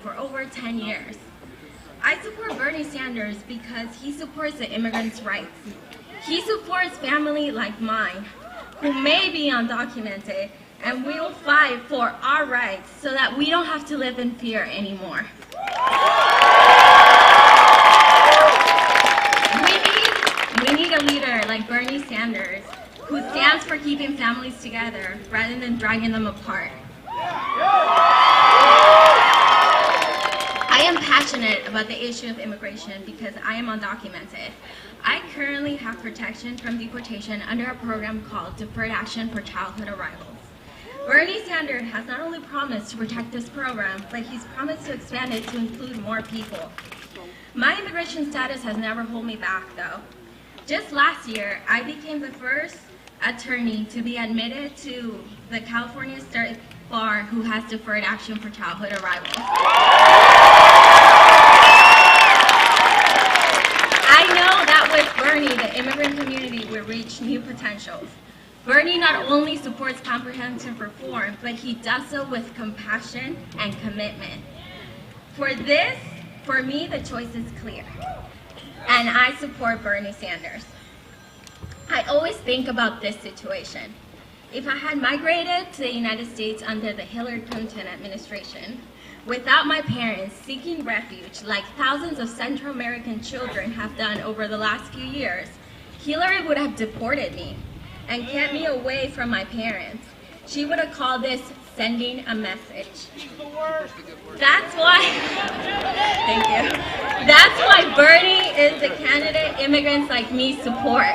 for over 10 years. I support Bernie Sanders because he supports the immigrants' rights. He supports families like mine, who may be undocumented, and we will fight for our rights so that we don't have to live in fear anymore. We need a leader like Bernie Sanders, who stands for keeping families together rather than dragging them apart. I am passionate about the issue of immigration because I am undocumented. I currently have protection from deportation under a program called Deferred Action for Childhood Arrivals. Bernie Sanders has not only promised to protect this program, but he's promised to expand it to include more people. My immigration status has never held me back, though. Just last year, I became the first attorney to be admitted to the California State Bar who has deferred action for childhood arrivals. I know that with Bernie, the immigrant community will reach new potentials. Bernie not only supports comprehensive reform, but he does so with compassion and commitment. For me, the choice is clear, and I support Bernie Sanders. I always think about this situation. If I had migrated to the United States under the Hillary Clinton administration, without my parents seeking refuge like thousands of Central American children have done over the last few years, Hillary would have deported me and kept me away from my parents. She would have called this sending a message. That's why, thank you. That's why Bernie is the candidate immigrants like me support.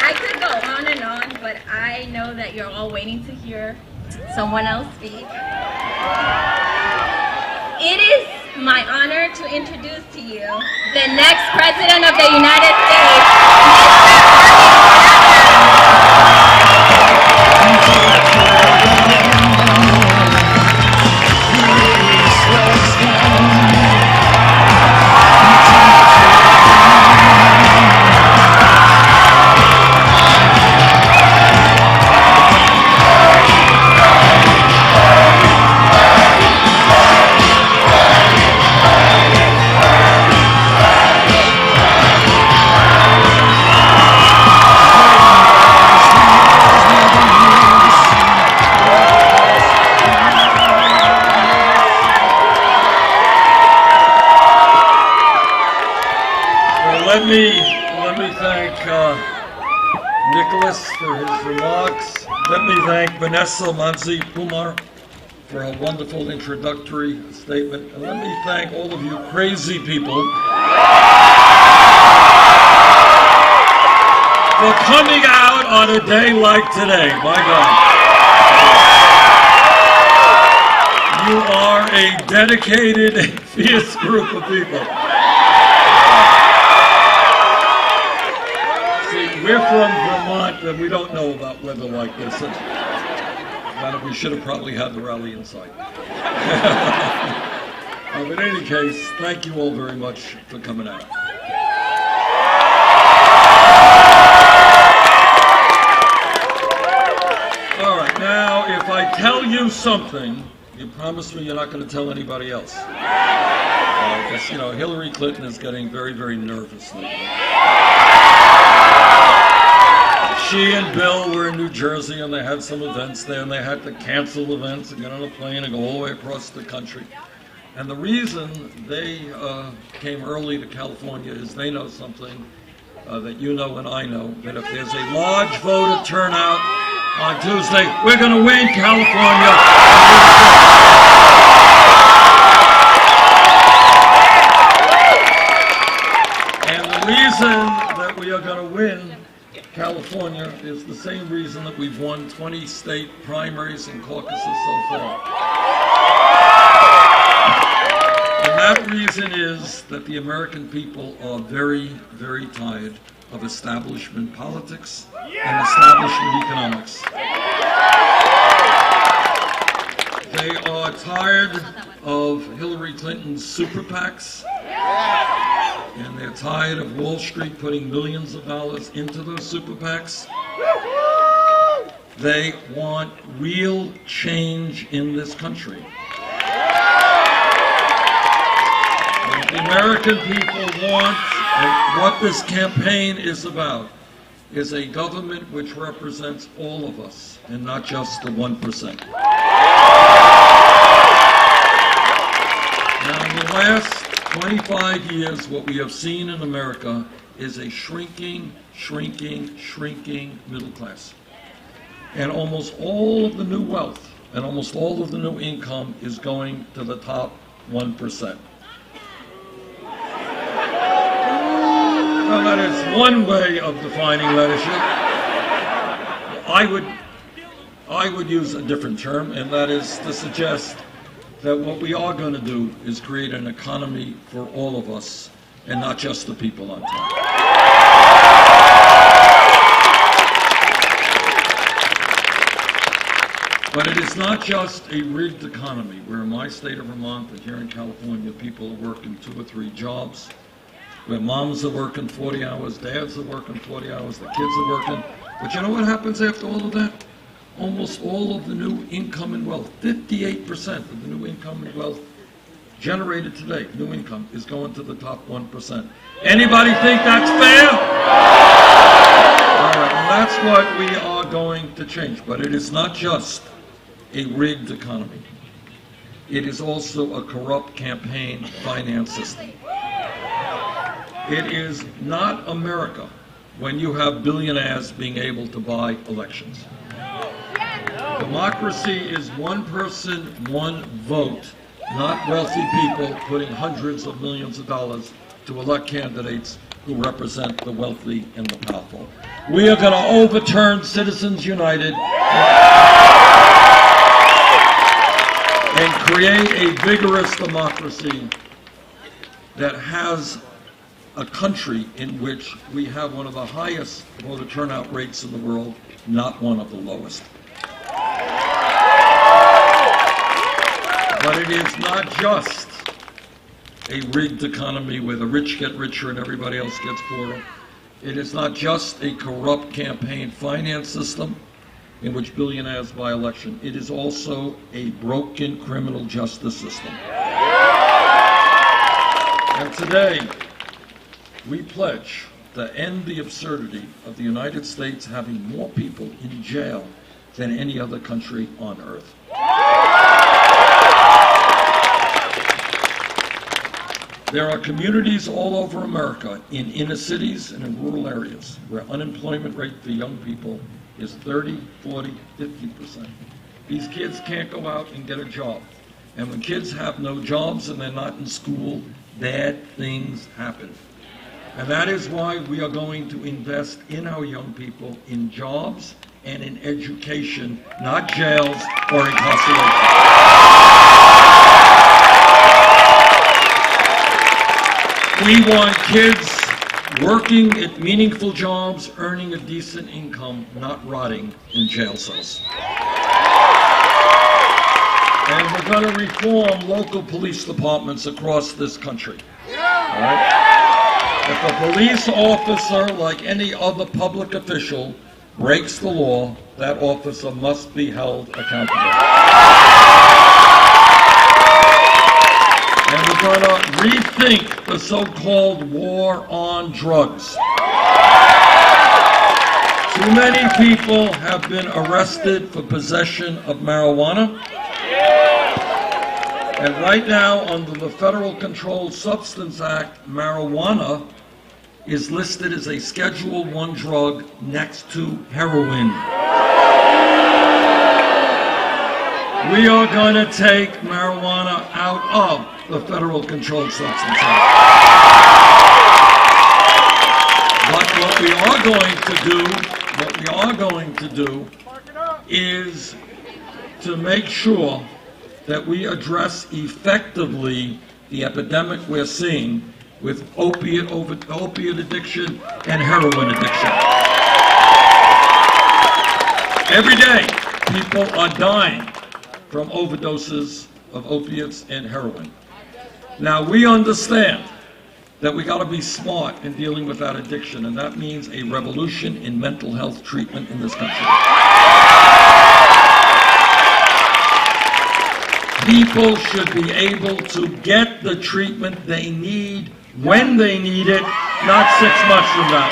I could go on and on, but I know that you're all waiting to hear someone else speak. It is my honor to introduce to you the next President of the United States, Let me thank Nicholas for his remarks. Let me thank Vanessa Pumar for a wonderful introductory statement. And let me thank all of you crazy people for coming out on a day like today. My God. You are a dedicated and fierce group of people. We're from Vermont, and we don't know about weather like this. But we should have probably had the rally inside. But in any case, thank you all very much for coming out. All right, now, if I tell you something, you promise me you're not going to tell anybody else. Because, you know, Hillary Clinton is getting very, very nervous lately. She and Bill were in New Jersey, and they had some events there, and they had to cancel events and get on a plane and go all the way across the country. And the reason they came early to California is they know something that you know and I know, that if there's a large voter turnout on Tuesday, we're going to win California. And the reason that we are going to win California is the same reason that we've won 20 state primaries and caucuses so far. And that reason is that the American people are very, very tired of establishment politics and establishment economics. They are tired of Hillary Clinton's super PACs. And they're tired of Wall Street putting millions of dollars into those super PACs. They want real change in this country. What the American people want, and what this campaign is about, is a government which represents all of us and not just the 1%. Now, in the last 25 years, what we have seen in America is a shrinking middle class. And almost all of the new wealth and almost all of the new income is going to the top 1%. Well, that is one way of defining leadership. I would use a different term, and that is to suggest that what we are going to do is create an economy for all of us and not just the people on top. But it is not just a rigged economy, where in my state of Vermont and here in California, people are working 2 or 3 jobs, where moms are working 40 hours, dads are working 40 hours, the kids are working. But you know what happens after all of that? Almost all of the new income and wealth, 58% of the new income and wealth generated today, new income, is going to the top 1%. Anybody think that's fair? All right, well, that's what we are going to change. But it is not just a rigged economy. It is also a corrupt campaign finance system. It is not America when you have billionaires being able to buy elections. Democracy is one person, one vote, not wealthy people putting hundreds of millions of dollars to elect candidates who represent the wealthy and the powerful. We are going to overturn Citizens United and create a vigorous democracy that has a country in which we have one of the highest voter turnout rates in the world, not one of the lowest. But it is not just a rigged economy where the rich get richer and everybody else gets poorer. It is not just a corrupt campaign finance system in which billionaires buy election. It is also a broken criminal justice system. And today, we pledge to end the absurdity of the United States having more people in jail than any other country on earth. There are communities all over America, in inner cities and in rural areas, where unemployment rate for young people is 30, 40, 50%. These kids can't go out and get a job. And when kids have no jobs and they're not in school, bad things happen. And that is why we are going to invest in our young people, in jobs and in education, not jails or incarceration. We want kids working at meaningful jobs, earning a decent income, not rotting in jail cells. And we're going to reform local police departments across this country. All right? If a police officer, like any other public official, breaks the law, that officer must be held accountable. And we're going to rethink the so-called war on drugs. Too many people have been arrested for possession of marijuana. And right now, under the Federal Controlled Substance Act, marijuana is listed as a Schedule I drug next to heroin. We are going to take marijuana out of the Federal Controlled Substance Act. But what we are going to do is to make sure that we address effectively the epidemic we're seeing with opiate addiction and heroin addiction. Every day, people are dying from overdoses of opiates and heroin. Now, we understand that we got to be smart in dealing with that addiction, and that means a revolution in mental health treatment in this country. people should be able to get the treatment they need when they need it, not 6 months from now.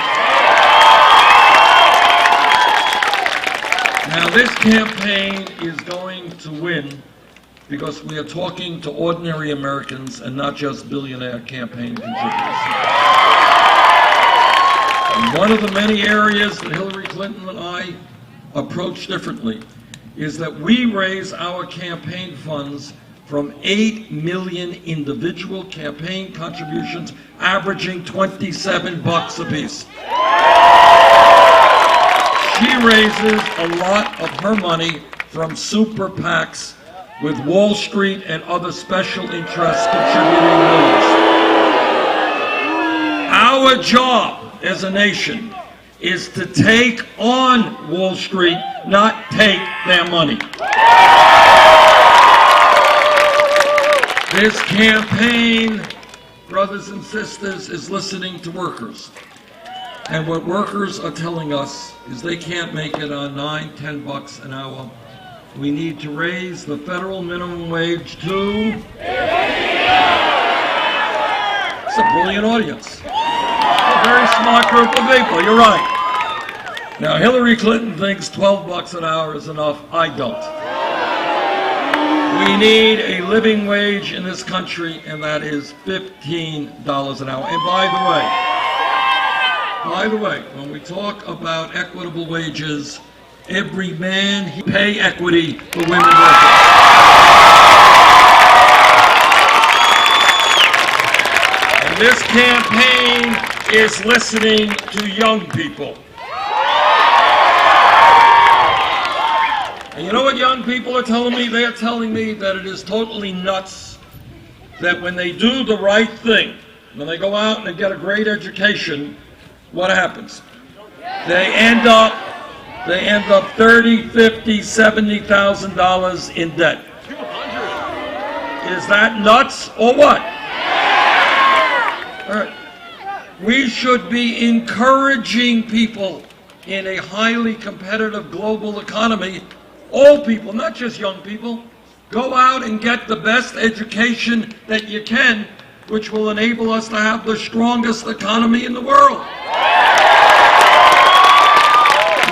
Now, this campaign is going to win because we are talking to ordinary Americans and not just billionaire campaign contributors. And one of the many areas that Hillary Clinton and I approach differently is that we raise our campaign funds from 8 million individual campaign contributions, averaging $27 apiece. She raises a lot of her money from super PACs with Wall Street and other special interests contributing millions. Our job as a nation is to take on Wall Street, not take their money. This campaign, brothers and sisters, is listening to workers. And what workers are telling us is they can't make it on $9, $10 an hour. We need to raise the federal minimum wage to... It's a brilliant audience. A very smart group of people, you're right. Now, Hillary Clinton thinks $12 an hour is enough. I don't. We need a living wage in this country, and that is $15 an hour. And by the way, when we talk about equitable wages, every man pay equity for women workers. And this campaign is listening to young people. And you know what young people are telling me? They're telling me that it is totally nuts that when they do the right thing, when they go out and they get a great education, what happens? They end up $30,000, $50,000, $70,000 in debt. Is that nuts or what? All right. We should be encouraging people in a highly competitive global economy, all people, not just young people, go out and get the best education that you can, which will enable us to have the strongest economy in the world.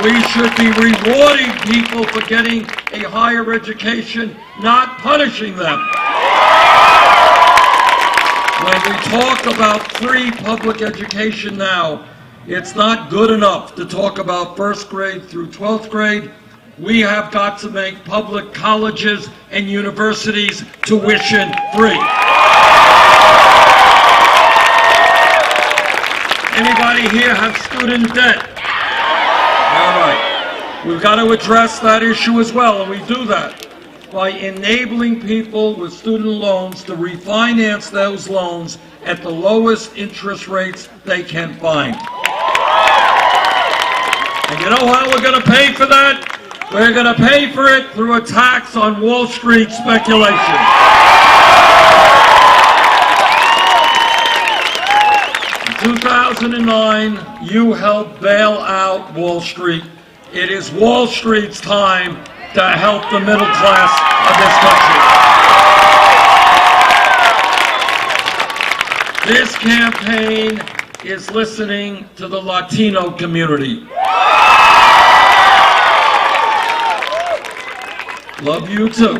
We should be rewarding people for getting a higher education, not punishing them. When we talk about free public education now, it's not good enough to talk about first grade through 12th grade. We have got to make public colleges and universities tuition free. Anybody here have student debt? All right. We've got to address that issue as well, and we do that by enabling people with student loans to refinance those loans at the lowest interest rates they can find. And you know how we're going to pay for that? We're going to pay for it through a tax on Wall Street speculation. In 2009, you helped bail out Wall Street. It is Wall Street's time to help the middle class of this country. This campaign is listening to the Latino community. Love you too.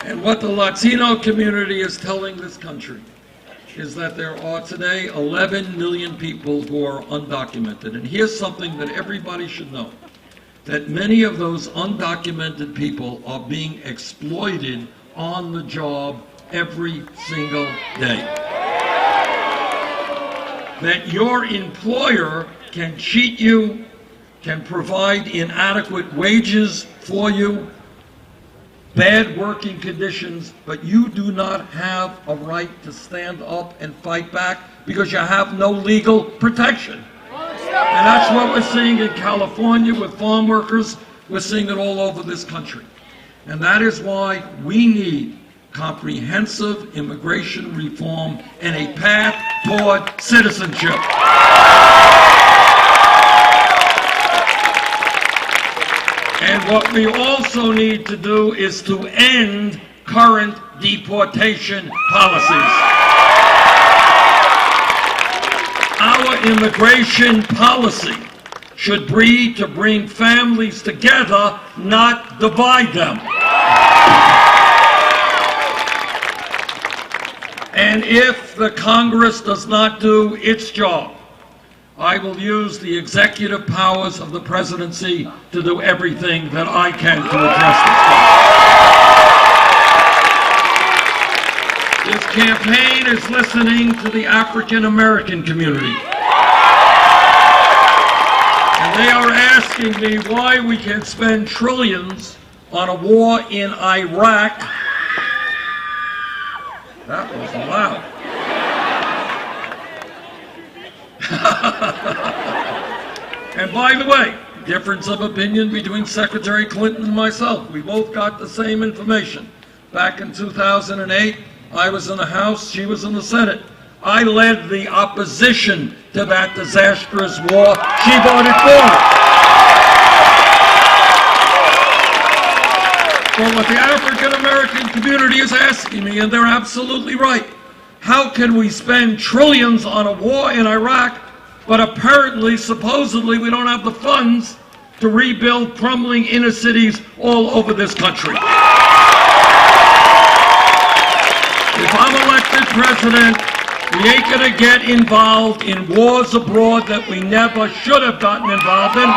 And what the Latino community is telling this country is that there are today 11 million people who are undocumented. And here's something that everybody should know, that many of those undocumented people are being exploited on the job every single day. That your employer can cheat you, can provide inadequate wages for you, bad working conditions, but you do not have a right to stand up and fight back because you have no legal protection. And that's what we're seeing in California with farm workers. We're seeing it all over this country. And that is why we need comprehensive immigration reform and a path toward citizenship. And what we also need to do is to end current deportation policies. Our immigration policy should be to bring families together, not divide them. And if the Congress does not do its job, I will use the executive powers of the presidency to do everything that I can to address this problem. This campaign is listening to the African American community. And they are asking me why we can spend trillions on a war in Iraq. That was loud. And by the way, difference of opinion between Secretary Clinton and myself. We both got the same information. Back in 2008, I was in the House, she was in the Senate. I led the opposition to that disastrous war. She voted for it. But what the African American community is asking me, and they're absolutely right, how can we spend trillions on a war in Iraq, but apparently, supposedly, we don't have the funds to rebuild crumbling inner cities all over this country? If I'm elected president, we ain't gonna get involved in wars abroad that we never should have gotten involved in.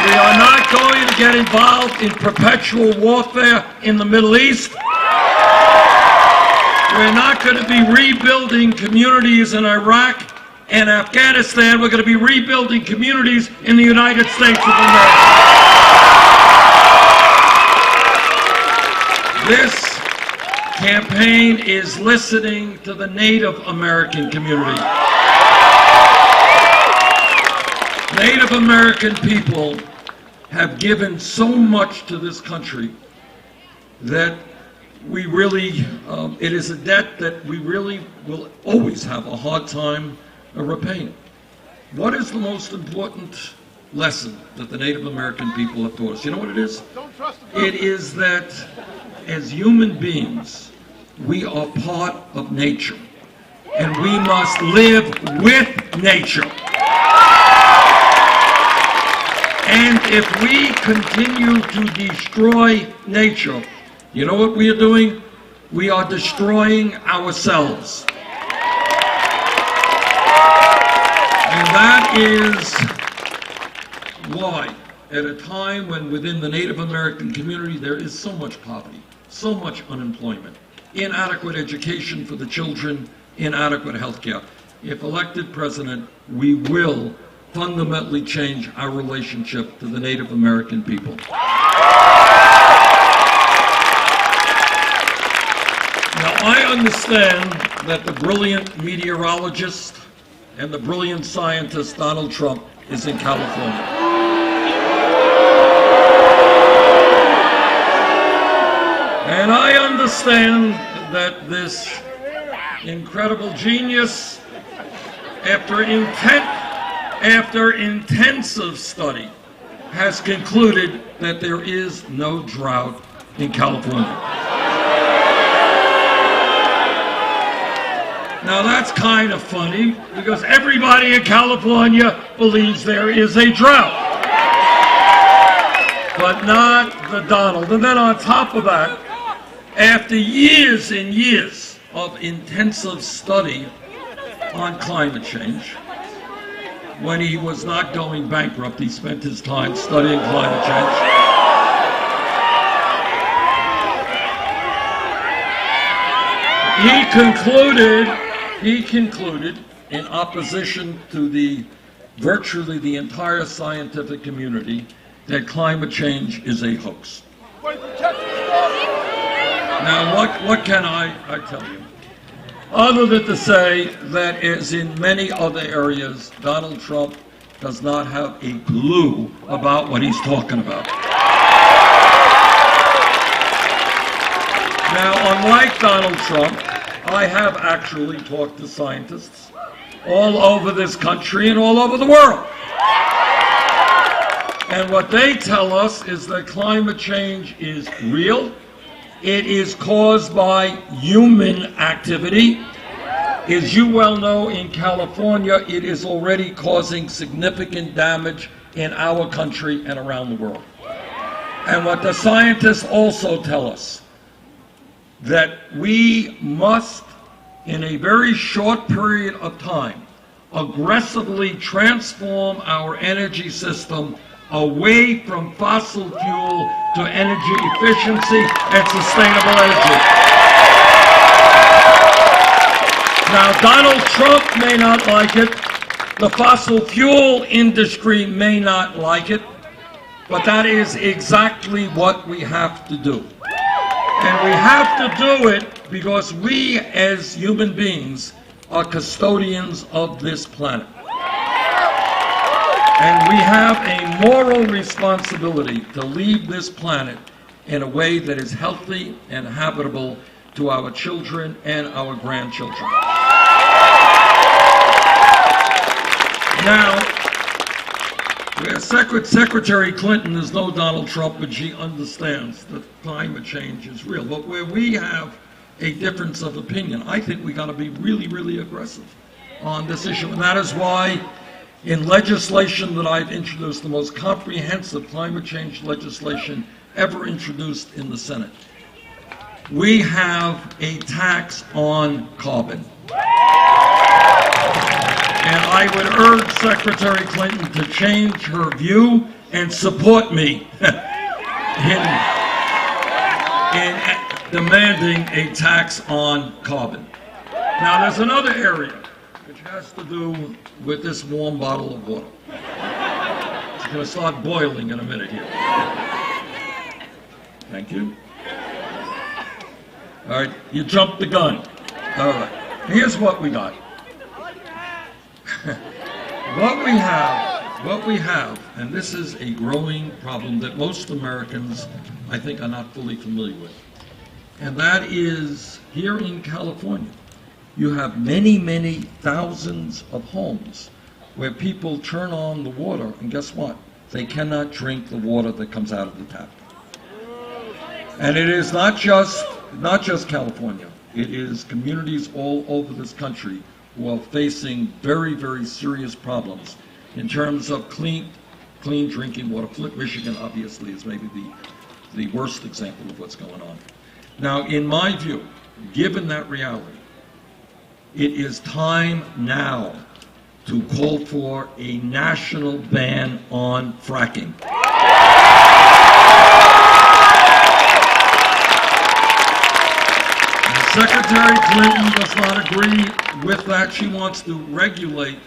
We are not going to get involved in perpetual warfare in the Middle East. We're not going to be rebuilding communities in Iraq and Afghanistan. We're going to be rebuilding communities in the United States of America. This campaign is listening to the Native American community. Native American people have given so much to this country that we really, it is a debt that we really will always have a hard time repaying. What is the most important lesson that the Native American people have taught us? You know what it is? It is that as human beings, we are part of nature, and we must live with nature. And if we continue to destroy nature, you know what we are doing? We are destroying ourselves. And that is why, at a time when within the Native American community there is so much poverty, so much unemployment, inadequate education for the children, inadequate health care, if elected president, we will fundamentally change our relationship to the Native American people. Now, I understand that the brilliant meteorologist and the brilliant scientist Donald Trump is in California. And I understand that this incredible genius, after intensive study, has concluded that there is no drought in California. Now that's kind of funny, because everybody in California believes there is a drought, but not the Donald. And then on top of that, after years and years of intensive study on climate change, when he was not going bankrupt, he spent his time studying climate change. He concluded, in opposition to virtually the entire scientific community, that climate change is a hoax. Now, what can I tell you? Other than to say that, as in many other areas, Donald Trump does not have a clue about what he's talking about. Now, unlike Donald Trump, I have actually talked to scientists all over this country and all over the world. And what they tell us is that climate change is real. It is caused by human activity. As you well know, in California, it is already causing significant damage in our country and around the world. And what the scientists also tell us, that we must, in a very short period of time, aggressively transform our energy system away from fossil fuel to energy efficiency and sustainable energy. Now, Donald Trump may not like it, the fossil fuel industry may not like it, but that is exactly what we have to do. And we have to do it because we, as human beings, are custodians of this planet. And we have a moral responsibility to leave this planet in a way that is healthy and habitable to our children and our grandchildren. Now, Secretary Clinton is no Donald Trump, but she understands that climate change is real. But where we have a difference of opinion, I think we got to be really, really aggressive on this issue. And that is why in legislation that I've introduced, the most comprehensive climate change legislation ever introduced in the Senate, we have a tax on carbon. And I would urge Secretary Clinton to change her view and support me in demanding a tax on carbon. Now, there's another area which has to do with this warm bottle of water. It's going to start boiling in a minute here. Thank you. All right, you jumped the gun. All right, here's what we got. What we have, and this is a growing problem that most Americans, I think, are not fully familiar with, and that is here in California, you have many, many thousands of homes where people turn on the water, and guess what? They cannot drink the water that comes out of the tap. And it is not just California. It is communities all over this country who are facing very, very serious problems in terms of clean drinking water. Flint, Michigan, obviously, is maybe the worst example of what's going on. Now, in my view, given that reality, it is time now to call for a national ban on fracking. Secretary Clinton does not agree with that. She wants to regulate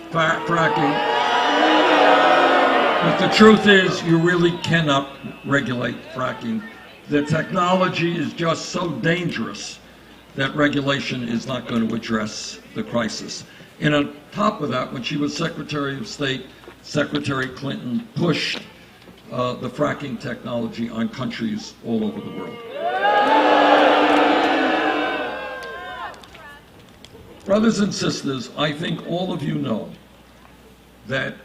fracking. But the truth is, you really cannot regulate fracking. The technology is just so dangerous that regulation is not going to address the crisis. And on top of that, when she was Secretary of State, Secretary Clinton pushed the fracking technology on countries all over the world. Brothers and sisters, I think all of you know that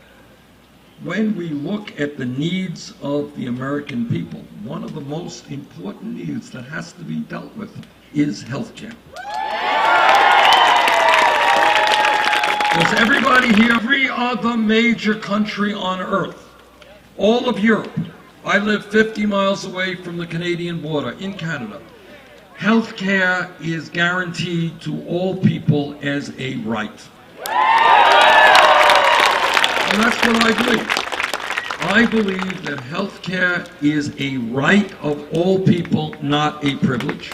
when we look at the needs of the American people, one of the most important needs that has to be dealt with is health care. Because everybody here, every other major country on earth, all of Europe, I live 50 miles away from the Canadian border in Canada, health care is guaranteed to all people as a right. And that's what I believe. I believe that health care is a right of all people, not a privilege.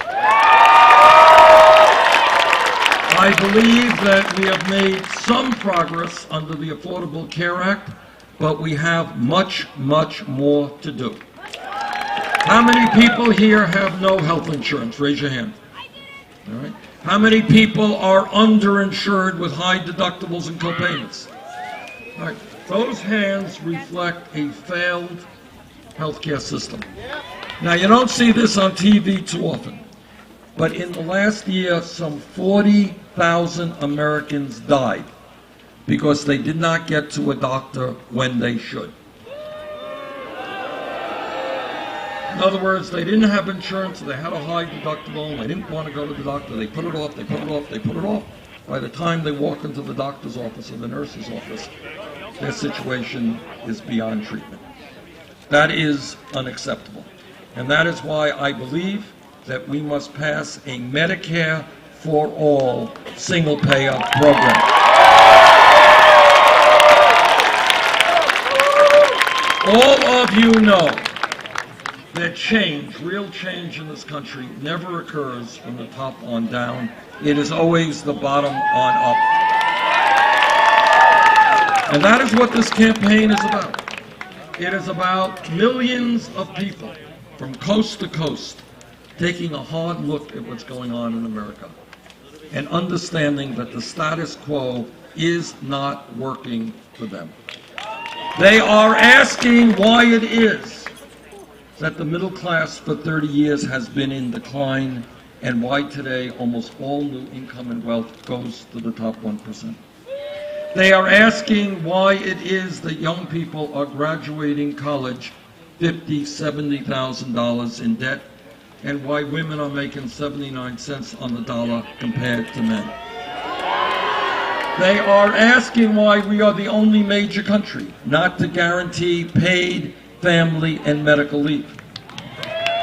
I believe that we have made some progress under the Affordable Care Act, but we have much, much more to do. How many people here have no health insurance? Raise your hand. All right. How many people are underinsured with high deductibles and copayments? All right. Those hands reflect a failed healthcare system. Now, you don't see this on TV too often, but in the last year, some 40,000 Americans died because they did not get to a doctor when they should. In other words, they didn't have insurance, they had a high deductible, and they didn't want to go to the doctor. They put it off, they put it off, they put it off. By the time they walk into the doctor's office or the nurse's office, their situation is beyond treatment. That is unacceptable. And that is why I believe that we must pass a Medicare for all single payer program. All of you know that change, real change in this country, never occurs from the top on down. It is always the bottom on up. And that is what this campaign is about. It is about millions of people from coast to coast taking a hard look at what's going on in America and understanding that the status quo is not working for them. They are asking why it is that the middle class for 30 years has been in decline and why today almost all new income and wealth goes to the top 1%. They are asking why it is that young people are graduating college $50,000, $70,000 in debt, and why women are making 79 cents on the dollar compared to men. They are asking why we are the only major country not to guarantee paid family and medical leave.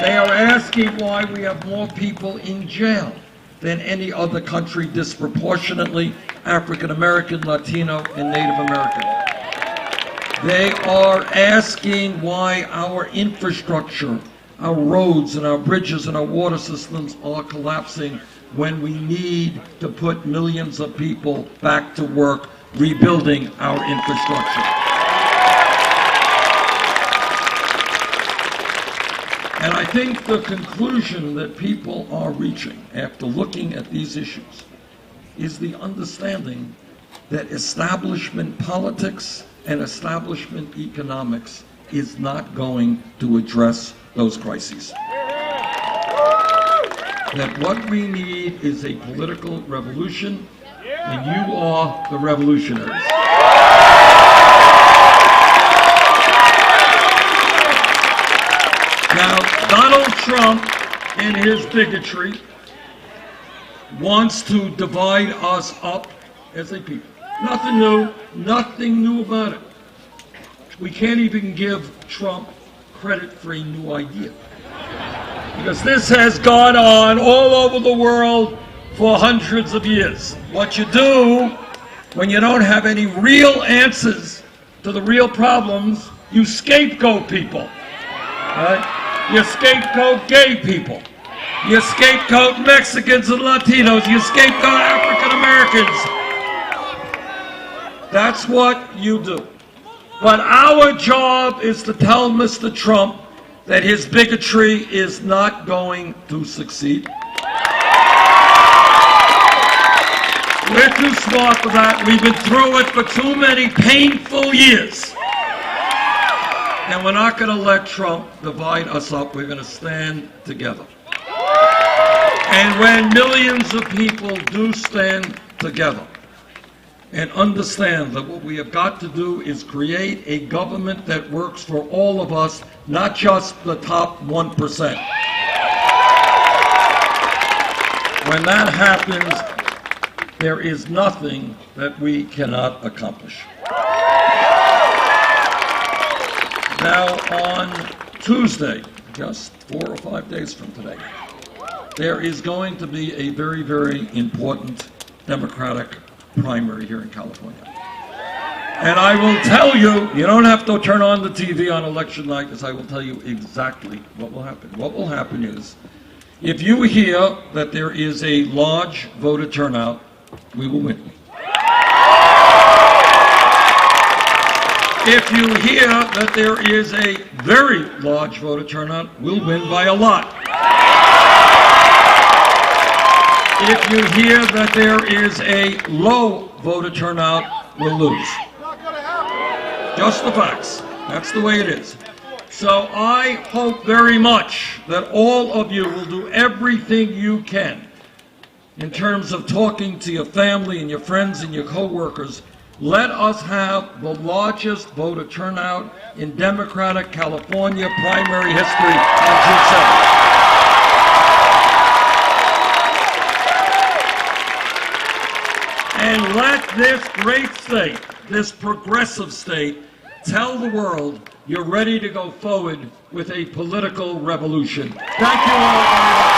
They are asking why we have more people in jail than any other country, disproportionately African American, Latino, and Native American. They are asking why our infrastructure, our roads and our bridges and our water systems are collapsing when we need to put millions of people back to work rebuilding our infrastructure. And I think the conclusion that people are reaching after looking at these issues is the understanding that establishment politics and establishment economics is not going to address those crises. That what we need is a political revolution, and you are the revolutionaries. Now, Donald Trump, in his bigotry, wants to divide us up as a people. Nothing new about it. We can't even give Trump credit for a new idea. Because this has gone on all over the world for hundreds of years. What you do when you don't have any real answers to the real problems, you scapegoat people. Right? You scapegoat gay people. You scapegoat Mexicans and Latinos. You scapegoat African Americans. That's what you do. But our job is to tell Mr. Trump that his bigotry is not going to succeed. We're too smart for that. We've been through it for too many painful years. And we're not going to let Trump divide us up. We're going to stand together. And when millions of people do stand together and understand that what we have got to do is create a government that works for all of us, not just the top 1%. When that happens, there is nothing that we cannot accomplish. Now, on Tuesday, just 4 or 5 days from today, there is going to be a very, very important Democratic primary here in California. And I will tell you, you don't have to turn on the TV on election night, because I will tell you exactly what will happen. What will happen is, if you hear that there is a large voter turnout, we will win. If you hear that there is a very large voter turnout, we'll win by a lot. If you hear that there is a low voter turnout, we'll lose. Just the facts. That's the way it is. So I hope very much that all of you will do everything you can in terms of talking to your family and your friends and your co-workers. Let us have the largest voter turnout in Democratic California primary history on June 7th. And let this great state, this progressive state, tell the world you're ready to go forward with a political revolution. Thank you all very much.